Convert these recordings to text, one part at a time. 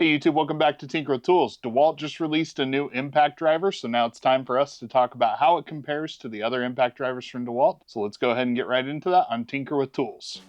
Hey YouTube, welcome back to Tinker with Tools. Dewalt just released a new impact driver, so now it's time for us to talk about how it compares to the other impact drivers from Dewalt. So let's go ahead and get right into that on Tinker with Tools.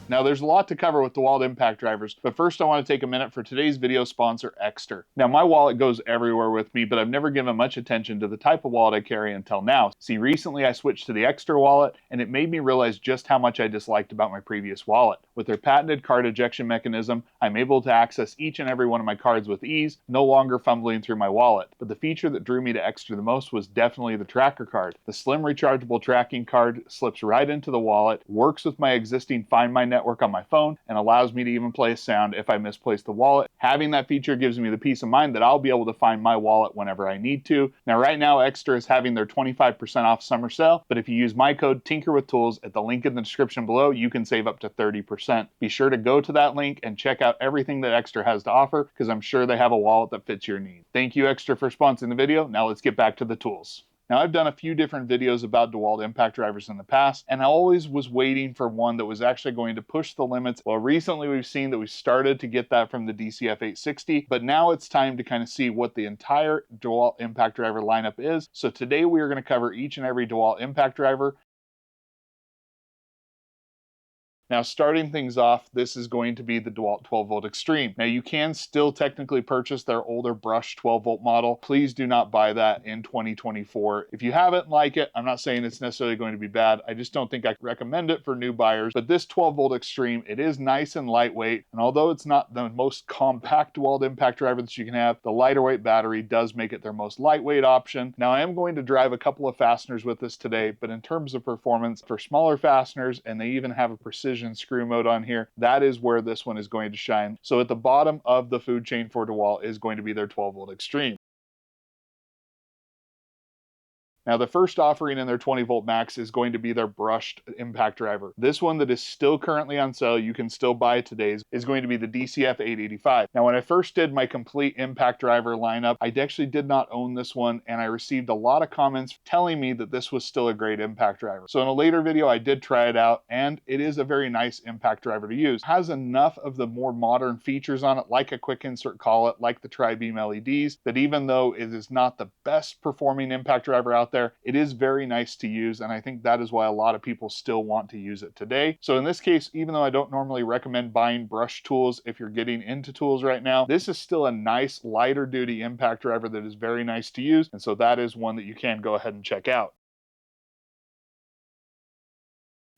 Now there's a lot to cover with Dewalt impact drivers, but first I want to take a minute for today's video sponsor, Ekster. Now my wallet goes everywhere with me, but I've never given much attention to the type of wallet I carry until now. See, recently I switched to the Ekster wallet, and it made me realize just how much I disliked about my previous wallet. With their patented card ejection mechanism, I'm able to access each and every one of my cards with ease, no longer fumbling through my wallet. But the feature that drew me to Ekster the most was definitely the tracker card. The slim rechargeable tracking card slips right into the wallet, works with my existing Find My network on my phone, and allows me to even play a sound if I misplace the wallet. Having that feature gives me the peace of mind that I'll be able to find my wallet whenever I need to. Now right now Ekster is having their 25% off summer sale, but if you use my code TinkerWithTools at the link in the description below, you can save up to 30%. Be sure to go to that link and check out everything that Ekster has to offer, because I'm sure they have a wallet that fits your needs. Thank you Ekster for sponsoring the video. Now let's get back to the tools. Now I've done a few different videos about Dewalt impact drivers in the past, and I always was waiting for one that was actually going to push the limits. Well, recently we've seen that we started to get that from the DCF 860, but now it's time to kind of see what the entire Dewalt impact driver lineup is. So today we are going to cover each and every Dewalt impact driver. Now starting things off, this is going to be the Dewalt 12 volt Xtreme. Now you can still technically purchase their older brush 12 volt model. Please do not buy that in 2024. If you have it and like it, I'm not saying it's necessarily going to be bad. I just don't think I recommend it for new buyers. But this 12 volt Xtreme, it is nice and lightweight. And although it's not the most compact Dewalt impact driver that you can have, the lighter weight battery does make it their most lightweight option. Now I am going to drive a couple of fasteners with this today, but in terms of performance for smaller fasteners, and they even have a precision screw mode on here, that is where this one is going to shine. So at the bottom of the food chain for Dewalt is going to be their 12 volt Xtreme. Now the first offering in their 20 volt max is going to be their brushed impact driver. This one that is still currently on sale, you can still buy it today, is going to be the DCF 885. Now when I first did my complete impact driver lineup, I actually did not own this one, and I received a lot of comments telling me that this was still a great impact driver. So in a later video I did try it out, and it is a very nice impact driver to use. It has enough of the more modern features on it, like a quick insert collet, like the tri-beam LEDs, that even though it is not the best performing impact driver out there, it is very nice to use, and I think that is why a lot of people still want to use it today. So in this case, even though I don't normally recommend buying brush tools if you're getting into tools right now, this is still a nice lighter duty impact driver that is very nice to use, and so that is one that you can go ahead and check out.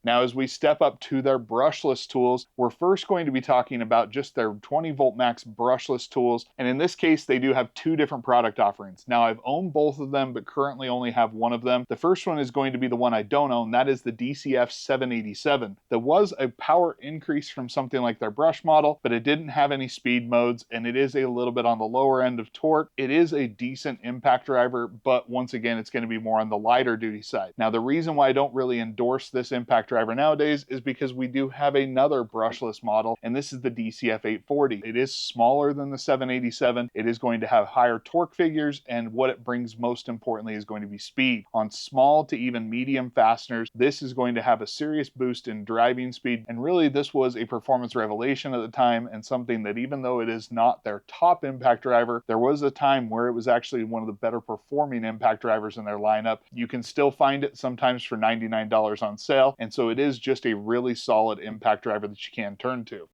Now, as we step up to their brushless tools, we're first going to be talking about just their 20 volt max brushless tools. And in this case, they do have two different product offerings. Now, I've owned both of them, but currently only have one of them. The first one is going to be the one I don't own. That is the DCF 787. There was a power increase from something like their brush model, but it didn't have any speed modes, and it is a little bit on the lower end of torque. It is a decent impact driver, but once again, it's going to be more on the lighter duty side. Now, the reason why I don't really endorse this impact driver nowadays is because we do have another brushless model, and this is the DCF 840. It is smaller than the 787. It is going to have higher torque figures, and what it brings most importantly is going to be speed. On small to even medium fasteners, this is going to have a serious boost in driving speed, and really this was a performance revelation at the time, and something that even though it is not their top impact driver, there was a time where it was actually one of the better performing impact drivers in their lineup. You can still find it sometimes for $99 on sale, and so it is just a really solid impact driver that you can turn to.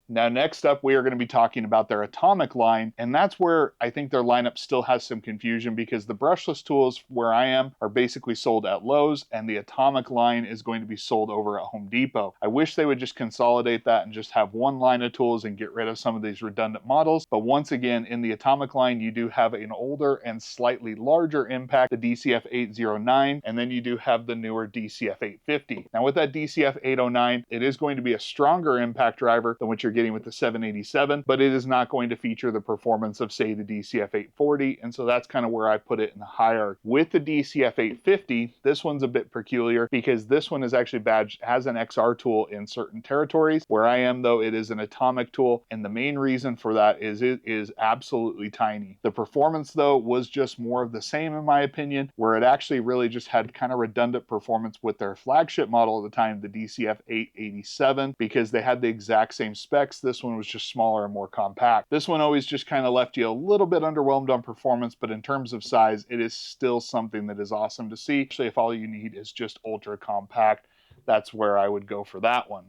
Now, next up, we are going to be talking about their Atomic line, and that's where I think their lineup still has some confusion, because the brushless tools where I am are basically sold at Lowe's, and the Atomic line is going to be sold over at Home Depot. I wish they would just consolidate that and just have one line of tools and get rid of some of these redundant models. But once again, in the Atomic line, you do have an older and slightly larger impact, the DCF 809, and then you do have the newer DCF 850. Now, with that DCF 809, it is going to be a stronger impact driver than what you're getting with the 787, but it is not going to feature the performance of, say, the DCF 840, and so that's kind of where I put it in the hierarchy. With the DCF 850, this one's a bit peculiar because this one is actually badged as an XR tool in certain territories. Where I am, though, it is an atomic tool, and the main reason for that is it is absolutely tiny. The performance, though, was just more of the same in my opinion, where it actually really just had kind of redundant performance with their flagship model at the time, the DCF 887, because they had the exact same specs. This one was just smaller and more compact. This one always just kind of left you a little bit underwhelmed on performance, but in terms of size, it is still something that is awesome to see. Actually, if all you need is just ultra compact, that's where I would go for that one.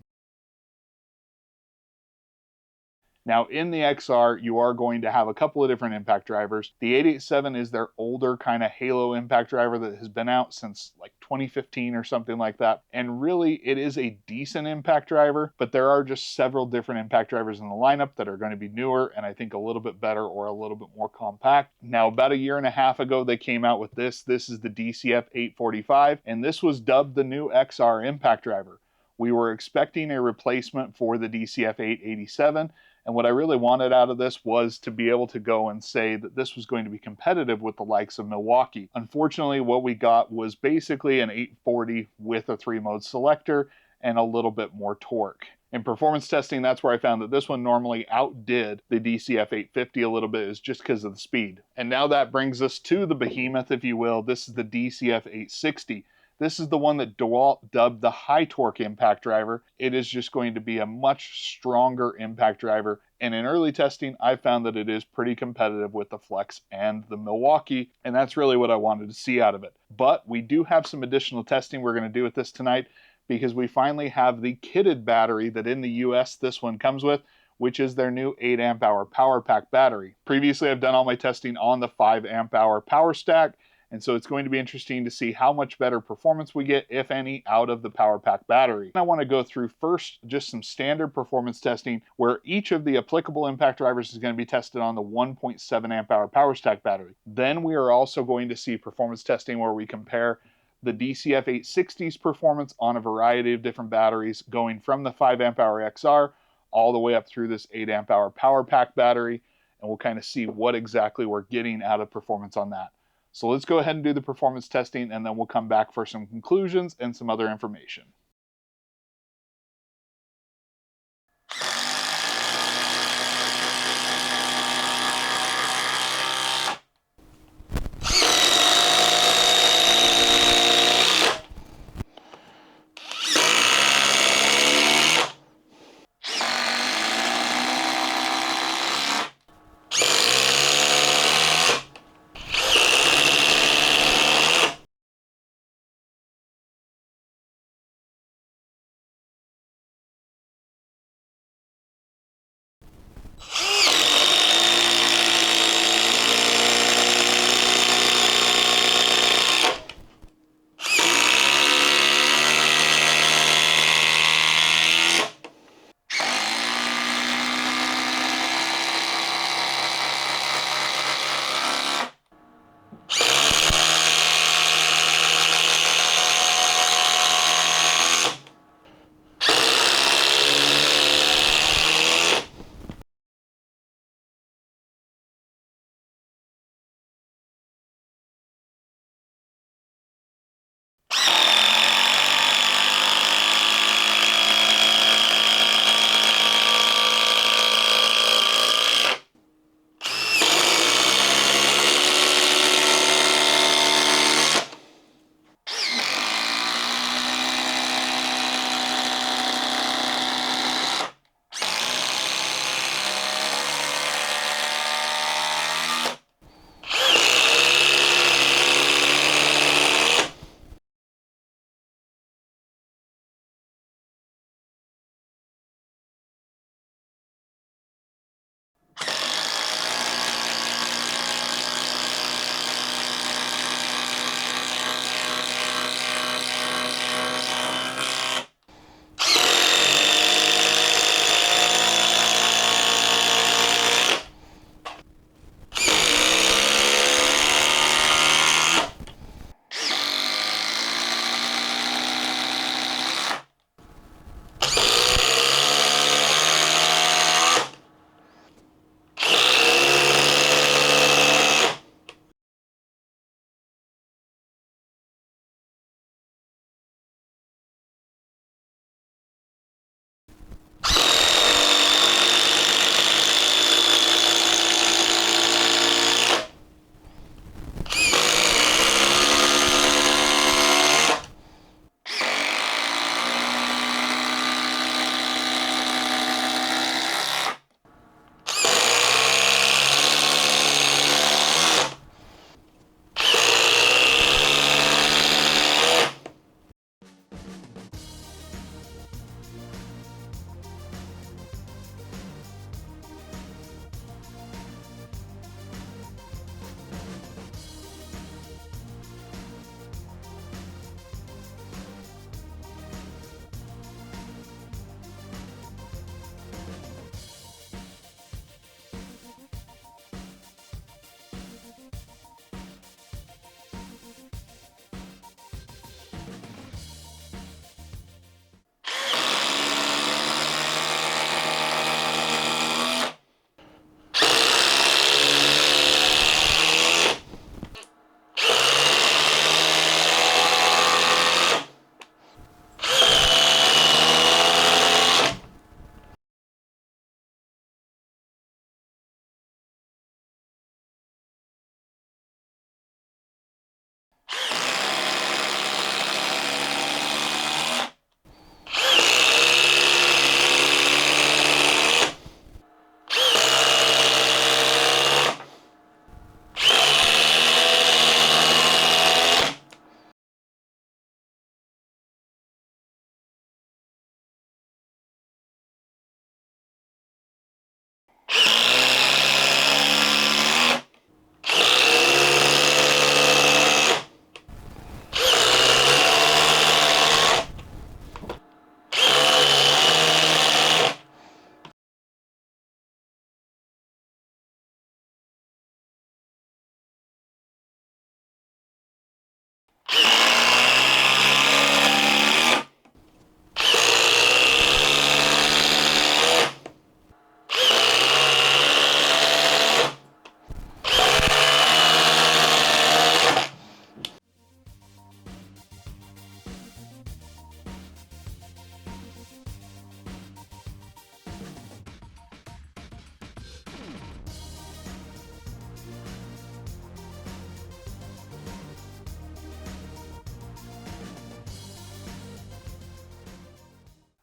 Now in the XR, you are going to have a couple of different impact drivers. The 887 is their older kind of Halo impact driver that has been out since like 2015 or something like that. And really it is a decent impact driver, but there are just several different impact drivers in the lineup that are going to be newer and I think a little bit better or a little bit more compact. Now about a year and a half ago, they came out with this. This is the DCF 845, and this was dubbed the new XR impact driver. We were expecting a replacement for the DCF 887, and what I really wanted out of this was to be able to go and say that this was going to be competitive with the likes of Milwaukee. Unfortunately, what we got was basically an 840 with a 3-mode selector and a little bit more torque. In performance testing, that's where I found that this one normally outdid the DCF 850 a little bit, is just because of the speed. And now that brings us to the behemoth, if you will. This is the DCF 860. This is the one that Dewalt dubbed the high torque impact driver. It is just going to be a much stronger impact driver. And in early testing, I found that it is pretty competitive with the Flex and the Milwaukee. And that's really what I wanted to see out of it. But we do have some additional testing we're going to do with this tonight, because we finally have the kitted battery that in the US this one comes with, which is their new 8 amp hour power pack battery. Previously, I've done all my testing on the 5 amp hour power stack. And so it's going to be interesting to see how much better performance we get, if any, out of the power pack battery. I want to go through first just some standard performance testing where each of the applicable impact drivers is going to be tested on the 1.7 amp hour power stack battery. Then we are also going to see performance testing where we compare the DCF 860's performance on a variety of different batteries, going from the 5 amp hour XR all the way up through this 8 amp hour power pack battery. And we'll kind of see what exactly we're getting out of performance on that. So let's go ahead and do the performance testing, and then we'll come back for some conclusions and some other information.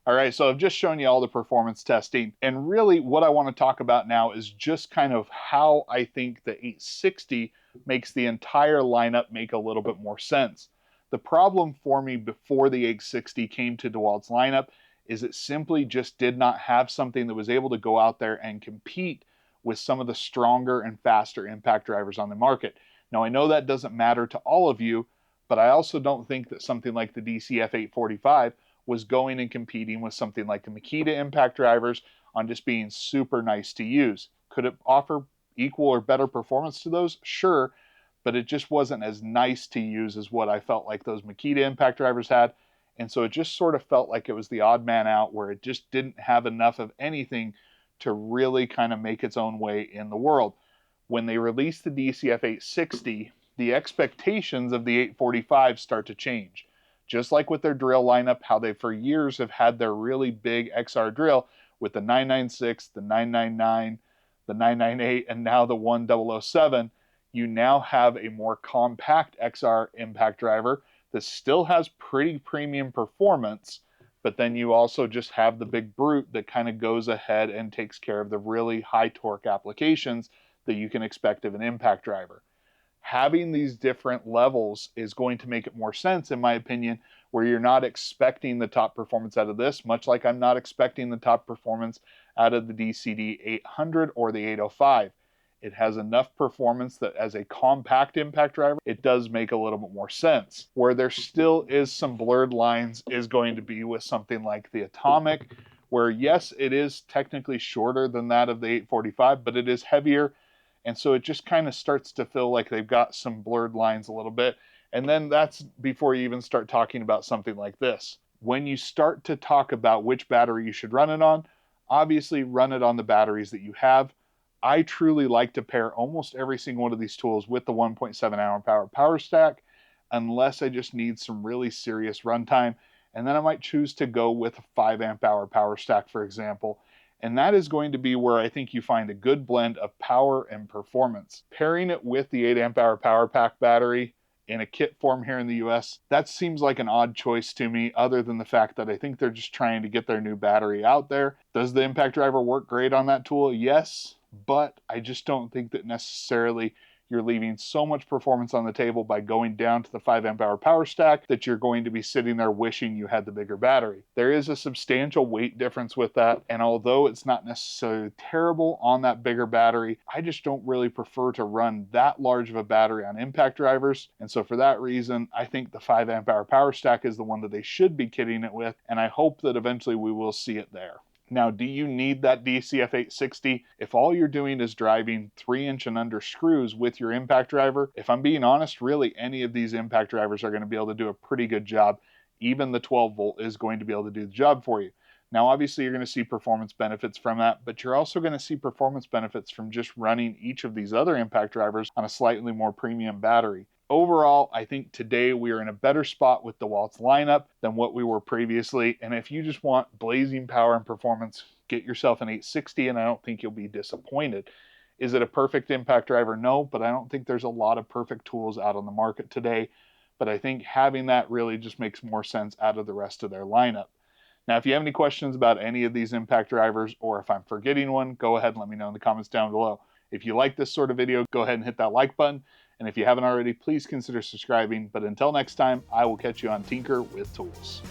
All right, so I've just shown you all the performance testing, and really what I want to talk about now is just kind of how I think the 860 makes the entire lineup make a little bit more sense. The problem for me before the 860 came to Dewalt's lineup is it simply just did not have something that was able to go out there and compete with some of the stronger and faster impact drivers on the market. Now, I know that doesn't matter to all of you, but I also don't think that something like the DCF 845 was going and competing with something like the Makita impact drivers on just being super nice to use. Could it offer equal or better performance to those? Sure, but it just wasn't as nice to use as what I felt like those Makita impact drivers had. And so it just sort of felt like it was the odd man out, where it just didn't have enough of anything to really kind of make its own way in the world. When they released the DCF 860, the expectations of the 845 start to change. Just like with their drill lineup, how they for years have had their really big XR drill with the 996, the 999, the 998, and now the 1007, you now have a more compact XR impact driver that still has pretty premium performance, but then you also just have the big brute that kind of goes ahead and takes care of the really high torque applications that you can expect of an impact driver. Having these different levels is going to make it more sense, in my opinion, where you're not expecting the top performance out of this, much like I'm not expecting the top performance out of the DCD 800 or the 805. It has enough performance that as a compact impact driver, it does make a little bit more sense. Where there still is some blurred lines is going to be with something like the Atomic, where yes, it is technically shorter than that of the 845, but it is heavier. And so it just kind of starts to feel like they've got some blurred lines a little bit. And then that's before you even start talking about something like this. When you start to talk about which battery you should run it on, obviously run it on the batteries that you have. I truly like to pair almost every single one of these tools with the 1.7 hour power stack, unless I just need some really serious runtime. And then I might choose to go with a 5 amp hour power stack, for example. And that is going to be where I think you find a good blend of power and performance. Pairing it with the 8 amp hour power pack battery in a kit form here in the US, that seems like an odd choice to me, other than the fact that I think they're just trying to get their new battery out there. Does the impact driver work great on that tool? Yes, but I just don't think that necessarily you're leaving so much performance on the table by going down to the 5 amp hour power stack that you're going to be sitting there wishing you had the bigger battery. There is a substantial weight difference with that, and although it's not necessarily terrible on that bigger battery, I just don't really prefer to run that large of a battery on impact drivers. And so for that reason, I think the 5 amp hour power stack is the one that they should be kitting it with, and I hope that eventually we will see it there. Now, do you need that DCF 860 if all you're doing is driving 3-inch and under screws with your impact driver? If I'm being honest, really any of these impact drivers are going to be able to do a pretty good job. Even the 12 volt is going to be able to do the job for you. Now, obviously, you're going to see performance benefits from that, but you're also going to see performance benefits from just running each of these other impact drivers on a slightly more premium battery. Overall, I think today we are in a better spot with Dewalt's lineup than what we were previously. And if you just want blazing power and performance, get yourself an 860, and I don't think you'll be disappointed. Is it a perfect impact driver? No, but I don't think there's a lot of perfect tools out on the market today. But I think having that really just makes more sense out of the rest of their lineup. Now, if you have any questions about any of these impact drivers, or if I'm forgetting one, go ahead and let me know in the comments down below. If you like this sort of video, go ahead and hit that like button. And if you haven't already, please consider subscribing. But until next time, I will catch you on Tinker with Tools.